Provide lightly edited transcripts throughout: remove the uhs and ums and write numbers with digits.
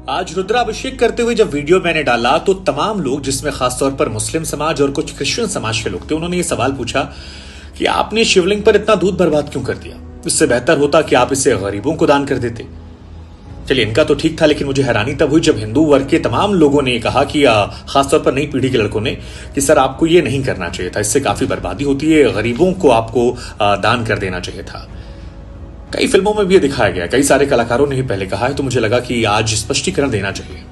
आज रुद्राभिषेक करते हुए जब वीडियो मैंने डाला तो तमाम लोग, जिसमें खासतौर पर मुस्लिम समाज और कुछ क्रिश्चियन समाज के लोग थे, उन्होंने ये सवाल पूछा कि आपने शिवलिंग पर इतना दूध बर्बाद क्यों कर दिया। इससे बेहतर होता कि आप इसे गरीबों को दान कर देते। चलिए, इनका तो ठीक था, लेकिन मुझे हैरानी तब हुई जब हिंदू वर्ग के तमाम लोगों ने कहा कि खासतौर पर नई पीढ़ी के लड़कों ने कि सर आपको ये नहीं करना चाहिए था, इससे काफी बर्बादी होती है, गरीबों को आपको दान कर देना चाहिए था। कई फिल्मों में भी ये दिखाया गया, कई सारे कलाकारों ने ही पहले कहा है, तो मुझे लगा कि आज स्पष्टीकरण देना चाहिए।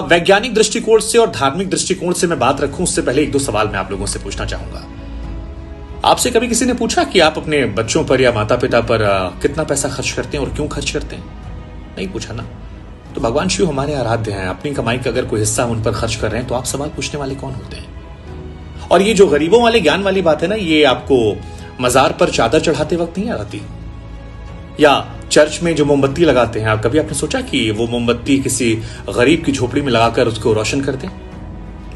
वैज्ञानिक दृष्टिकोण से और धार्मिक दृष्टिकोण से मैं बात रखूं उससे पहले एक दो सवाल मैं आप लोगों से पूछना चाहूंगा। आपसे कभी किसी ने पूछा कि आप अपने बच्चों पर या माता पिता पर कितना पैसा खर्च करते हैं और क्यों खर्च करते हैं? नहीं पूछा ना। तो भगवान शिव हमारे आराध्य हैं, अपनी कमाई का अगर कोई हिस्सा उन पर खर्च कर रहे हैं तो आप सवाल पूछने वाले कौन होते हैं? और ये जो गरीबों वाले ज्ञान वाली बात है ना, ये आपको मजार पर चादर चढ़ाते वक्त नहीं आती, या चर्च में जो मोमबत्ती लगाते हैं, आप कभी आपने सोचा कि वो मोमबत्ती किसी गरीब की झोपड़ी में लगाकर उसको रोशन कर दें?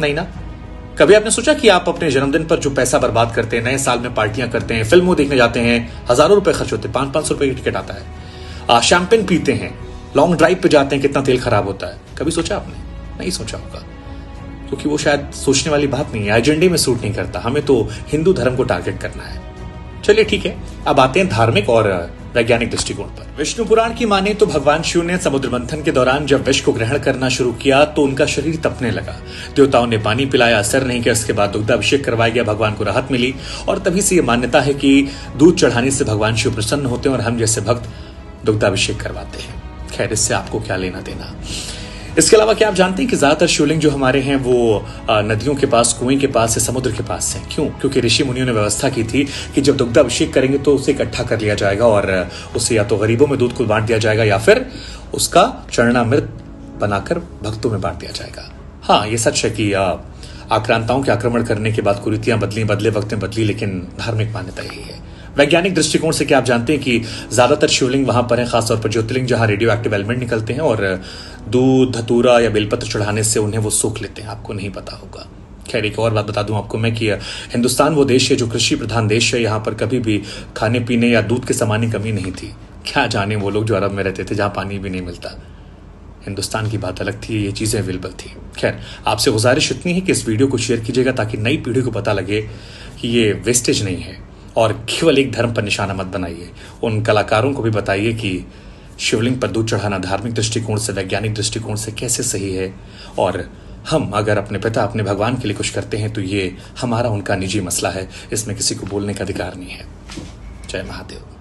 नहीं ना। कभी आपने सोचा कि आप अपने जन्मदिन पर जो पैसा बर्बाद करते हैं, नए साल में पार्टियां करते हैं, फिल्मों देखने जाते हैं, हजारों रुपए खर्च होते हैं, 500-500 रुपए की टिकट आता है, शैंपेन पीते हैं, लॉन्ग ड्राइव पे जाते हैं, कितना तेल खराब होता है? कभी सोचा आपने? नहीं सोचा होगा, क्योंकि वो शायद सोचने वाली बात नहीं है, एजेंडे में सूट नहीं करता। हमें तो हिंदू धर्म को टारगेट करना है। चलिए ठीक है, अब आते हैं धार्मिक और वैज्ञानिक दृष्टिकोण पर। विष्णु पुराण की माने तो भगवान शिव ने समुद्र मंथन के दौरान जब विष को ग्रहण करना शुरू किया तो उनका शरीर तपने लगा। देवताओं ने पानी पिलाया, असर नहीं किया। इसके बाद दुग्धाभिषेक करवाया गया, भगवान को राहत मिली, और तभी से यह मान्यता है कि दूध चढ़ाने से भगवान शिव प्रसन्न होते हैं और हम जैसे भक्त दुग्धाभिषेक करवाते हैं। खैर, इससे आपको क्या लेना देना। इसके अलावा क्या आप जानते हैं कि ज्यादातर शिवलिंग जो हमारे हैं वो नदियों के पास, कुएं के पास या समुद्र के पास हैं? क्यों? क्योंकि ऋषि मुनियों ने व्यवस्था की थी कि जब दुग्धाभिषेक करेंगे तो उसे इकट्ठा कर लिया जाएगा और उसे या तो गरीबों में दूध को बांट दिया जाएगा या फिर उसका चरणामृत बनाकर भक्तों में बांट दिया जाएगा। हाँ, ये सच है कि आक्रांताओं के आक्रमण करने के बाद कुरीतियां बदले वक्त में बदली, लेकिन धार्मिक मान्यता यही है। वैज्ञानिक दृष्टिकोण से क्या आप जानते हैं कि ज्यादातर शिवलिंग वहां पर है, खासतौर पर ज्योतिर्लिंग, जहां रेडियो एक्टिव एलिमेंट निकलते हैं और दूध, धतूरा या बेलपत्र चढ़ाने से उन्हें वो सोख लेते हैं। आपको नहीं पता होगा। खैर, एक और बात बता दूं आपको मैं कि हिंदुस्तान वो देश है जो कृषि प्रधान देश है। यहाँ पर कभी भी खाने पीने या दूध के सामान की कमी नहीं थी। क्या जाने वो लोग जो अरब में रहते थे, जहां पानी भी नहीं मिलता। हिंदुस्तान की बात अलग थी, ये चीजें अवेलेबल थी। खैर, आपसे गुजारिश इतनी है कि इस वीडियो को शेयर कीजिएगा ताकि नई पीढ़ी को पता लगे कि ये वेस्टेज नहीं है और केवल एक धर्म पर निशाना मत बनाइए। उन कलाकारों को भी बताइए कि शिवलिंग पर दूध चढ़ाना धार्मिक दृष्टिकोण से, वैज्ञानिक दृष्टिकोण से कैसे सही है, और हम अगर अपने पिता, अपने भगवान के लिए कुछ करते हैं तो ये हमारा उनका निजी मसला है, इसमें किसी को बोलने का अधिकार नहीं है। जय महादेव।